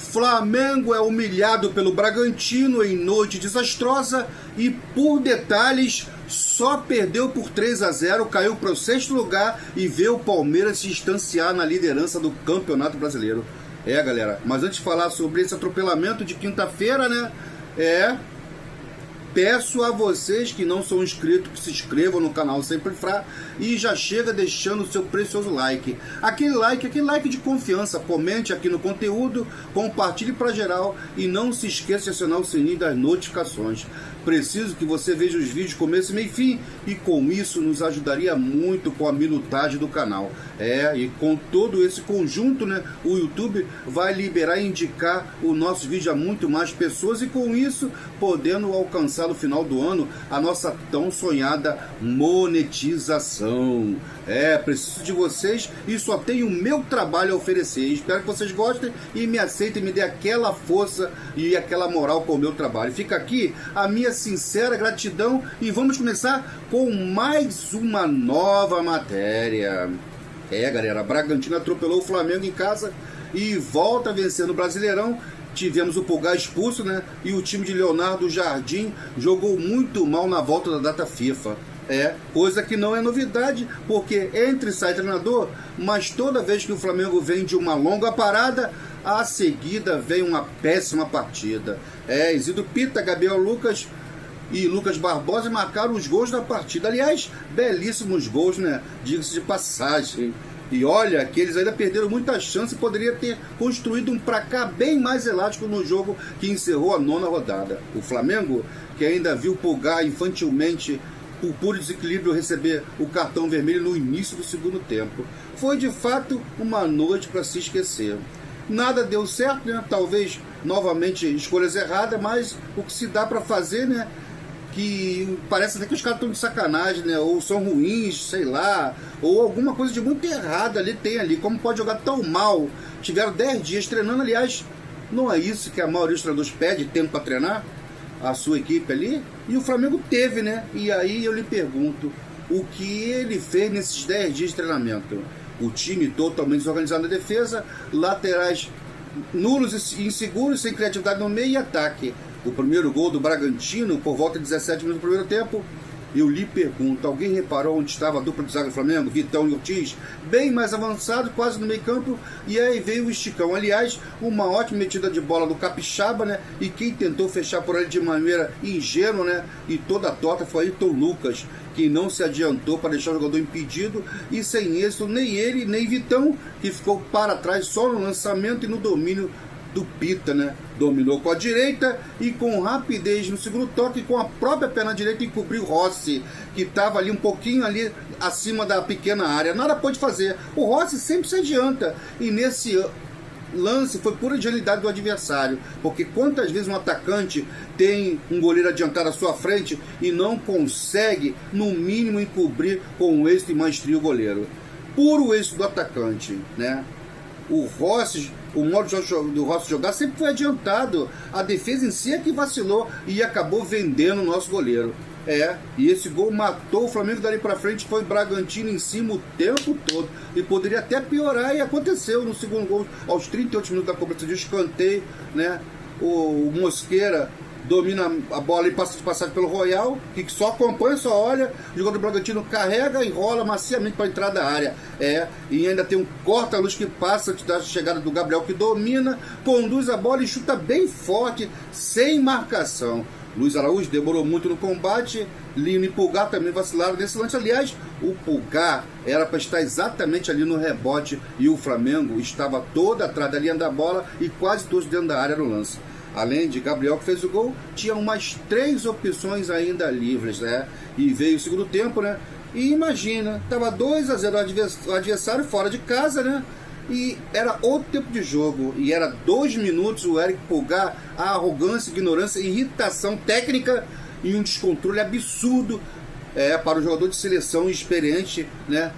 Flamengo é humilhado pelo Bragantino em noite desastrosa e, por detalhes, só perdeu por 3-0, caiu para o 6º lugar e vê o Palmeiras se distanciar na liderança do Campeonato Brasileiro. Galera, mas antes de falar sobre esse atropelamento de quinta-feira, né, peço a vocês que não são inscritos que se inscrevam no canal Sempre Frá e já chega deixando o seu precioso like. Aquele like de confiança. Comente aqui no conteúdo, compartilhe para geral e não se esqueça de acionar o sininho das notificações. Preciso que você veja os vídeos começo, meio e fim, e com isso nos ajudaria muito com a minutagem do canal. E com todo esse conjunto, né, o YouTube vai liberar e indicar o nosso vídeo a muito mais pessoas e com isso podendo alcançar no final do ano a nossa tão sonhada monetização. Preciso de vocês e só tenho o meu trabalho a oferecer. Espero que vocês gostem e me aceitem, me dê aquela força e aquela moral com o meu trabalho. Fica aqui a minha sincera gratidão e vamos começar com mais uma nova matéria. Galera, Bragantino atropelou o Flamengo em casa e volta a vencer no Brasileirão. Tivemos o Pulgar expulso, né? E o time de Leonardo Jardim jogou muito mal na volta da data FIFA. Coisa que não é novidade, porque entra e sai treinador, mas toda vez que o Flamengo vem de uma longa parada, a seguida vem uma péssima partida. Isidro Pita, Gabriel Lucas e Lucas Barbosa marcaram os gols da partida. Aliás, belíssimos gols, né? Diga-se de passagem. E olha que eles ainda perderam muita chance e poderia ter construído um placar bem mais elástico no jogo que encerrou a 9ª rodada. O Flamengo, que ainda viu Pulgar infantilmente por puro desequilíbrio receber o cartão vermelho no início do segundo tempo. Foi de fato uma noite para se esquecer. Nada deu certo, né? Talvez novamente escolhas erradas, mas o que se dá para fazer, né? Que parece até que os caras estão de sacanagem, né? Ou são ruins, sei lá, ou alguma coisa de muito errada ali tem ali. Como pode jogar tão mal? Tiveram 10 dias treinando, aliás, não é isso que a maioria dos treinadores pede, tempo para treinar a sua equipe ali? E o Flamengo teve, né? E aí eu lhe pergunto, o que ele fez nesses 10 dias de treinamento? O time totalmente desorganizado na defesa, laterais nulos e inseguros, sem criatividade no meio e ataque. O primeiro gol do Bragantino, por volta de 17 minutos do primeiro tempo, eu lhe pergunto, alguém reparou onde estava a dupla de zaga do Flamengo, Vitão e Ortiz? Bem mais avançado, quase no meio campo, e aí veio o esticão. Aliás, uma ótima metida de bola do Capixaba, né? E quem tentou fechar por ele de maneira ingênua, né? E toda a torta foi Ayrton Lucas, que não se adiantou para deixar o jogador impedido, e sem êxito, nem ele, nem Vitão, que ficou para trás só no lançamento e no domínio do Pita, né? Dominou com a direita e com rapidez no segundo toque, com a própria perna direita encobriu Rossi, que estava ali um pouquinho ali acima da pequena área. Nada pôde fazer. O Rossi sempre se adianta e nesse lance foi pura genialidade do adversário, porque quantas vezes um atacante tem um goleiro adiantado à sua frente e não consegue, no mínimo, encobrir com o êxito e maestria o goleiro. Puro êxito do atacante, né? O modo do Rossi jogar sempre foi adiantado. A defesa em si é que vacilou e acabou vendendo o nosso goleiro. E esse gol matou o Flamengo dali pra frente. Foi Bragantino em cima o tempo todo. E poderia até piorar, e aconteceu no segundo gol, aos 38 minutos da cobrança de escanteio, né? O Mosqueira domina a bola e passa de passagem pelo Royal, que só acompanha, só olha. O jogador do Bragantino carrega e rola maciamente para entrar da área. E ainda tem um corta-luz que passa da chegada do Gabriel, que domina, conduz a bola e chuta bem forte, sem marcação. Luiz Araújo demorou muito no combate. Lino e Pulgar também vacilaram nesse lance. Aliás, o Pulgar era para estar exatamente ali no rebote e o Flamengo estava todo atrás da linha da bola e quase todos dentro da área no lance. Além de Gabriel, que fez o gol, tinha umas 3 opções ainda livres, né? E veio o segundo tempo, né? E imagina, estava 2-0 o adversário fora de casa, né? E era outro tempo de jogo. E era 2 minutos o Eric Pulgar, a arrogância, ignorância, irritação técnica e um descontrole absurdo para o jogador de seleção experiente, né?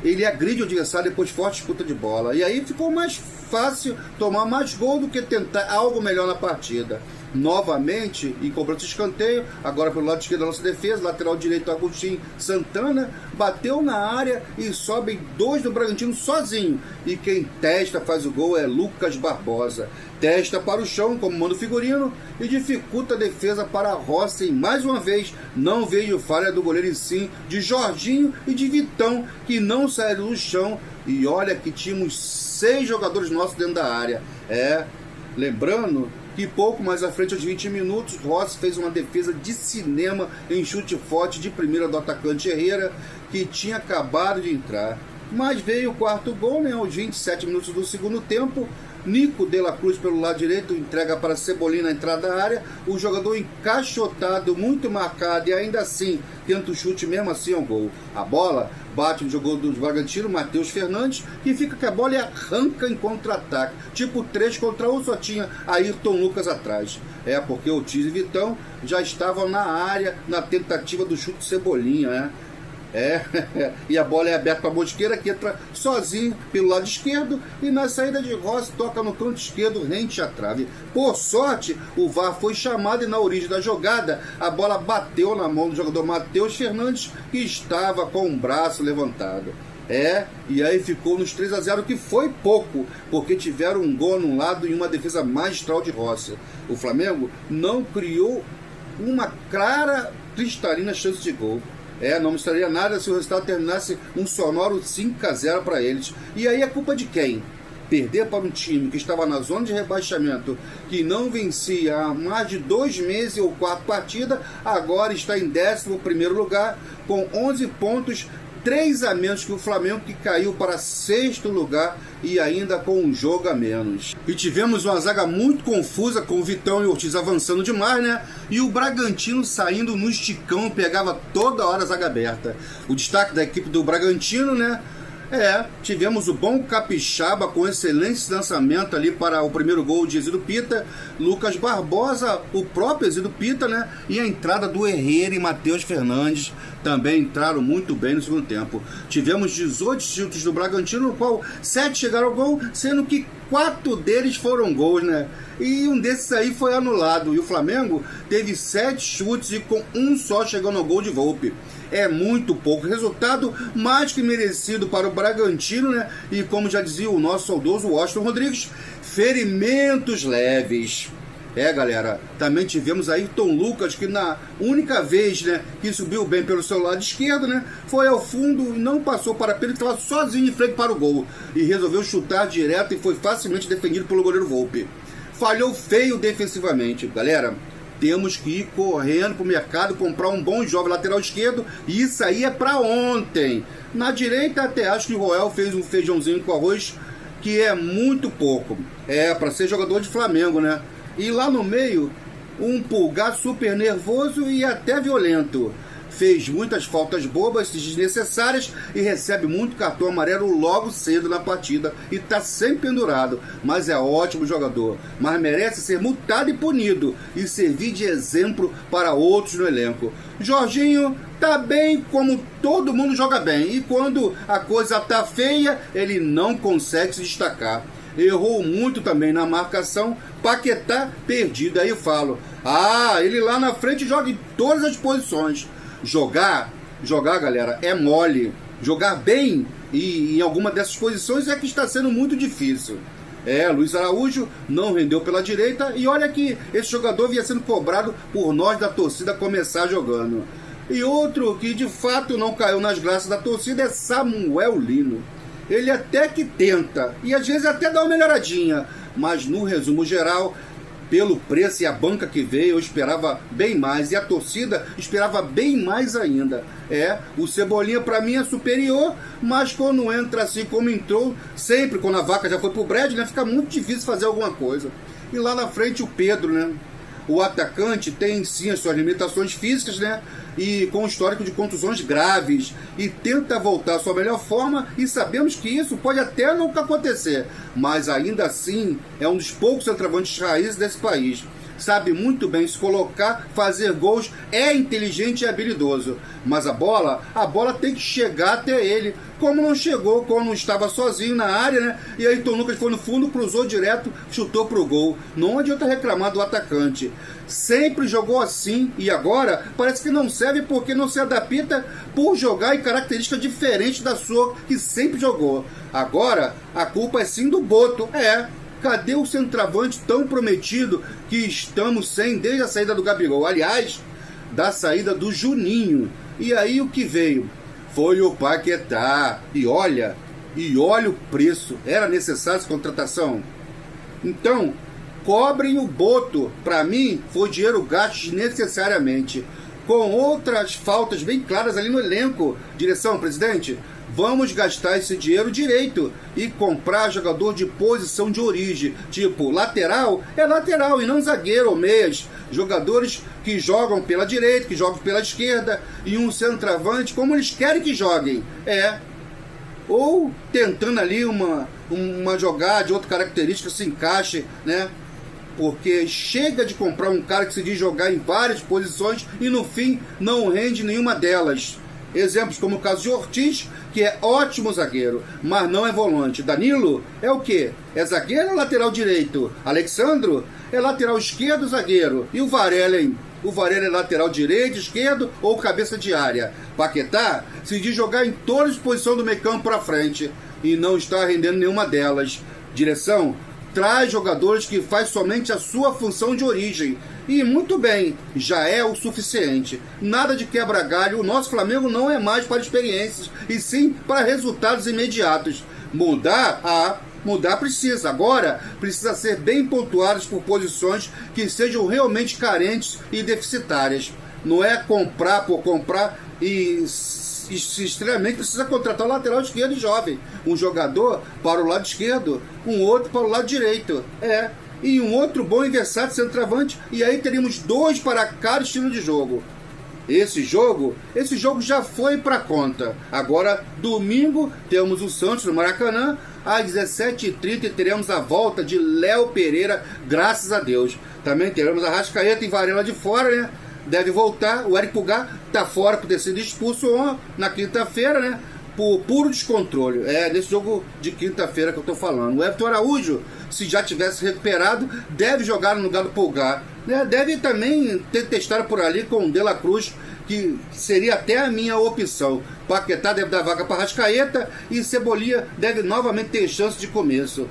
Ele agride o adversário depois de forte disputa de bola. E aí ficou mais fácil tomar mais gol do que tentar algo melhor na partida. novamente e cobrou esse escanteio, agora pelo lado esquerdo da nossa defesa, lateral direito Agostinho Santana, bateu na área e sobem 2 do Bragantino sozinho, e quem testa faz o gol é Lucas Barbosa, testa para o chão como manda o figurino e dificulta a defesa para a Rossi, e mais uma vez não veio falha do goleiro e sim de Jorginho e de Vitão, que não saíram do chão, e olha que tínhamos 6 jogadores nossos dentro da área, lembrando que pouco mais à frente, aos 20 minutos, Rossi fez uma defesa de cinema em chute forte de primeira do atacante Herrera, que tinha acabado de entrar. Mas veio o quarto gol, né, aos 27 minutos do segundo tempo. Nico de la Cruz pelo lado direito entrega para Cebolinha na entrada da área, o jogador encaixotado, muito marcado, e ainda assim tenta o chute, mesmo assim é um gol. A bola bate no jogador do Bragantino, Matheus Fernandes, que fica com a bola e arranca em contra-ataque, tipo 3 contra 1, só tinha Ayrton Lucas atrás. Porque o Ortiz e Vitão já estavam na área na tentativa do chute Cebolinha, né? E a bola é aberta para a Mosqueira, que entra sozinho pelo lado esquerdo, e na saída de Rossi toca no canto esquerdo, rente à trave. Por sorte, o VAR foi chamado e na origem da jogada a bola bateu na mão do jogador Matheus Fernandes, que estava com o braço levantado. E aí ficou nos 3-0, que foi pouco, porque tiveram um gol num lado e uma defesa magistral de Rossi. O Flamengo não criou uma clara, cristalina chance de gol. Não mostraria nada se o resultado terminasse um sonoro 5-0 para eles. E aí é culpa de quem? Perder para um time que estava na zona de rebaixamento, que não vencia há mais de 2 meses ou 4 partidas, agora está em 11º lugar, com 11 pontos, 3 a menos que o Flamengo, que caiu para 6º lugar e ainda com um jogo a menos. E tivemos uma zaga muito confusa, com o Vitão e o Ortiz avançando demais, né? E o Bragantino saindo no esticão, pegava toda hora a zaga aberta. O destaque da equipe do Bragantino, né? Tivemos o bom Capixaba com excelente lançamento ali para o primeiro gol de Ezido Pita, Lucas Barbosa, o próprio Ezido Pita, né? E a entrada do Herrera e Matheus Fernandes também entraram muito bem no segundo tempo. Tivemos 18 chutes do Bragantino, no qual 7 chegaram ao gol, sendo que 4 deles foram gols, né? E um desses aí foi anulado. E o Flamengo teve 7 chutes e com um só chegando ao gol de Volpi. É muito pouco. Resultado mais que merecido para o Bragantino, né? E como já dizia o nosso saudoso Washington Rodrigues, ferimentos leves. Galera, também tivemos Ayrton Lucas, que na única vez, né, que subiu bem pelo seu lado esquerdo, né, foi ao fundo e não passou para ele, estava sozinho em frente para o gol e resolveu chutar direto e foi facilmente defendido pelo goleiro Volpi. Falhou feio defensivamente. Galera, temos que ir correndo para o mercado, comprar um bom jovem lateral esquerdo, e isso aí é para ontem. Na direita até acho que o Roel fez um feijãozinho com arroz, que é muito pouco. Para ser jogador de Flamengo, né? E lá no meio, um Pulgar super nervoso e até violento. Fez muitas faltas bobas, desnecessárias, e recebe muito cartão amarelo logo cedo na partida. E está sempre pendurado. Mas é ótimo jogador. Mas merece ser multado e punido. E servir de exemplo para outros no elenco. Jorginho tá bem como todo mundo joga bem. E quando a coisa tá feia, ele não consegue se destacar. Errou muito também na marcação. Paquetá perdido. Aí eu falo, ele lá na frente joga em todas as posições. Jogar, galera, é mole. Jogar bem e em alguma dessas posições é que está sendo muito difícil. Luiz Araújo não rendeu pela direita, e olha que esse jogador vinha sendo cobrado por nós da torcida começar jogando. E outro que de fato não caiu nas graças da torcida é Samuel Lino. Ele até que tenta, e às vezes até dá uma melhoradinha, mas no resumo geral, pelo preço e a banca que veio, eu esperava bem mais, e a torcida esperava bem mais ainda. O Cebolinha para mim é superior, mas quando entra assim como entrou, sempre quando a vaca já foi pro brejo, né, fica muito difícil fazer alguma coisa. E lá na frente o Pedro, né? O atacante tem sim as suas limitações físicas, né? E com histórico de contusões graves, e tenta voltar à sua melhor forma, e sabemos que isso pode até nunca acontecer, mas ainda assim é um dos poucos centroavantes raízes desse país. sabe muito bem se colocar, fazer gols, é inteligente e habilidoso. Mas a bola tem que chegar até ele, como não chegou quando estava sozinho na área, né? E aí Ayrton Lucas foi no fundo, cruzou direto, chutou pro gol. Não adianta reclamar do atacante. Sempre jogou assim e agora parece que não serve porque não se adapta por jogar em característica diferente da sua que sempre jogou. Agora a culpa é sim do Boto. Cadê o centroavante tão prometido que estamos sem desde a saída do Gabigol? Aliás, da saída do Juninho. E aí o que veio? Foi o Paquetá. E olha o preço. Era necessário essa contratação? Então, cobrem o Boto. Para mim, foi dinheiro gasto desnecessariamente. Com outras faltas bem claras ali no elenco. Direção, presidente, vamos gastar esse dinheiro direito e comprar jogador de posição de origem. Tipo, lateral é lateral e não zagueiro ou meias. Jogadores que jogam pela direita, que jogam pela esquerda. E um centroavante como eles querem que joguem. Ou tentando ali uma jogada de outra característica se encaixe, né? Porque chega de comprar um cara que se diz jogar em várias posições e no fim não rende nenhuma delas. Exemplos como o caso de Ortiz, que é ótimo zagueiro, mas não é volante. Danilo é o quê? É zagueiro ou lateral direito? Alexandro é lateral esquerdo, zagueiro. E o Varela, hein? O Varela é lateral direito, esquerdo ou cabeça de área. Paquetá se diz jogar em todas as posições do meio campo para frente e não está rendendo nenhuma delas. Direção, traz jogadores que faz somente a sua função de origem. E muito bem, já é o suficiente. Nada de quebra-galho. O nosso Flamengo não é mais para experiências, e sim para resultados imediatos. Mudar precisa. Agora, precisa ser bem pontuados por posições que sejam realmente carentes e deficitárias. Não é comprar por comprar e extremamente precisa contratar o lateral esquerdo jovem. Um jogador para o lado esquerdo, um outro para o lado direito. E um outro bom e versátil centroavante. E aí teríamos dois para cada estilo de jogo. Esse jogo já foi para conta. Agora, domingo, temos o Santos no Maracanã. Às 17h30 teremos a volta de Léo Pereira, graças a Deus. Também teremos a Arrascaeta e Varela de fora, né? Deve voltar. O Eric Pulgar está fora por ter sido expulso na quinta-feira, né? Por puro descontrole. Nesse jogo de quinta-feira que eu estou falando. O Everton Araújo, se já tivesse recuperado, deve jogar no lugar do Pulgar. Deve também ter testado por ali com o De La Cruz, que seria até a minha opção. Paquetá deve dar vaga para Arrascaeta e Cebolinha deve novamente ter chance de começo.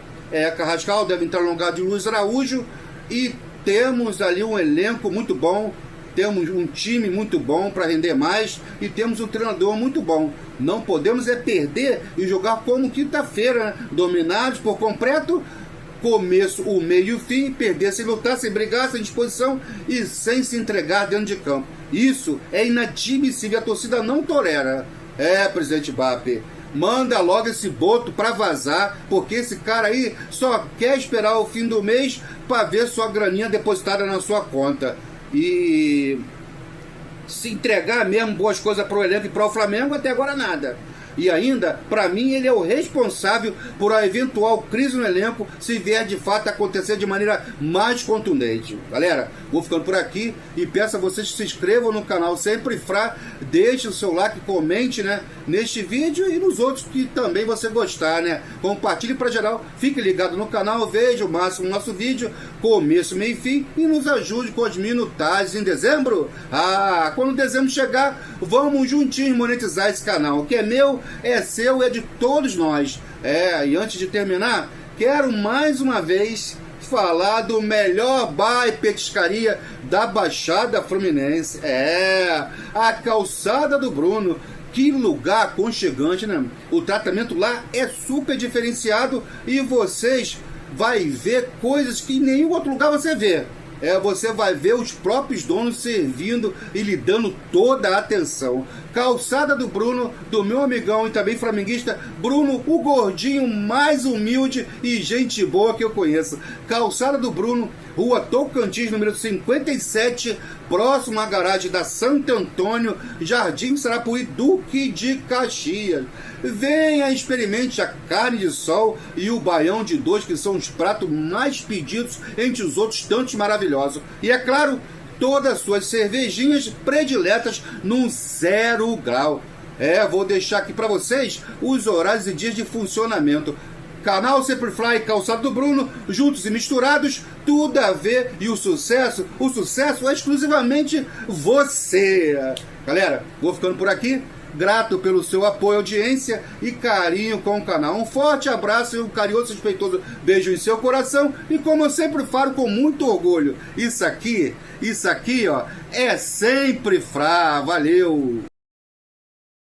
Carrascal deve entrar no lugar de Luiz Araújo e temos ali um elenco muito bom. Temos um time muito bom para render mais e temos um treinador muito bom. Não podemos perder e jogar como quinta-feira, né? Dominados por completo, começo, o meio e o fim, perder sem lutar, sem brigar, sem disposição e sem se entregar dentro de campo. Isso é inadmissível, a torcida não tolera. Presidente Bape, manda logo esse Boto para vazar, porque esse cara aí só quer esperar o fim do mês para ver sua graninha depositada na sua conta. E se entregar mesmo boas coisas para o elenco e para o Flamengo, até agora nada. E ainda, para mim, ele é o responsável por a eventual crise no elenco, se vier de fato acontecer de maneira mais contundente. Galera, vou ficando por aqui e peço a vocês que se inscrevam no canal sempre, deixe o seu like, comente, né, neste vídeo e nos outros que também você gostar, né? Compartilhe para geral, fique ligado no canal, veja o máximo nosso vídeo, começo, meio e fim, e nos ajude com as minutagens em dezembro. Quando dezembro chegar, vamos juntinhos monetizar esse canal, que é meu, é seu, é de todos nós. E antes de terminar, quero mais uma vez falar do melhor bar e petiscaria da Baixada Fluminense. A Calçada do Bruno. Que lugar aconchegante, né? O tratamento lá é super diferenciado e vocês vai ver coisas que em nenhum outro lugar você vê. Você vai ver os próprios donos servindo e lhe dando toda a atenção. Calçada do Bruno, do meu amigão e também flamenguista, Bruno, o gordinho mais humilde e gente boa que eu conheço. Calçada do Bruno, Rua Tocantins, número 57, próximo à garagem da Santo Antônio, Jardim Sarapuí, Duque de Caxias. Venha, experimente a carne de sol e o baião de dois, que são os pratos mais pedidos entre os outros tantos maravilhosos. E é claro, todas as suas cervejinhas prediletas num 0 grau. Vou deixar aqui para vocês os horários e dias de funcionamento. Canal Superfly, Calçado do Bruno, juntos e misturados, tudo a ver, e o sucesso é exclusivamente você. Galera, vou ficando por aqui. Grato pelo seu apoio, audiência e carinho com o canal. Um forte abraço e um carinhoso e respeitoso beijo em seu coração. E como eu sempre falo com muito orgulho, isso aqui, ó, é sempre Frá. Valeu!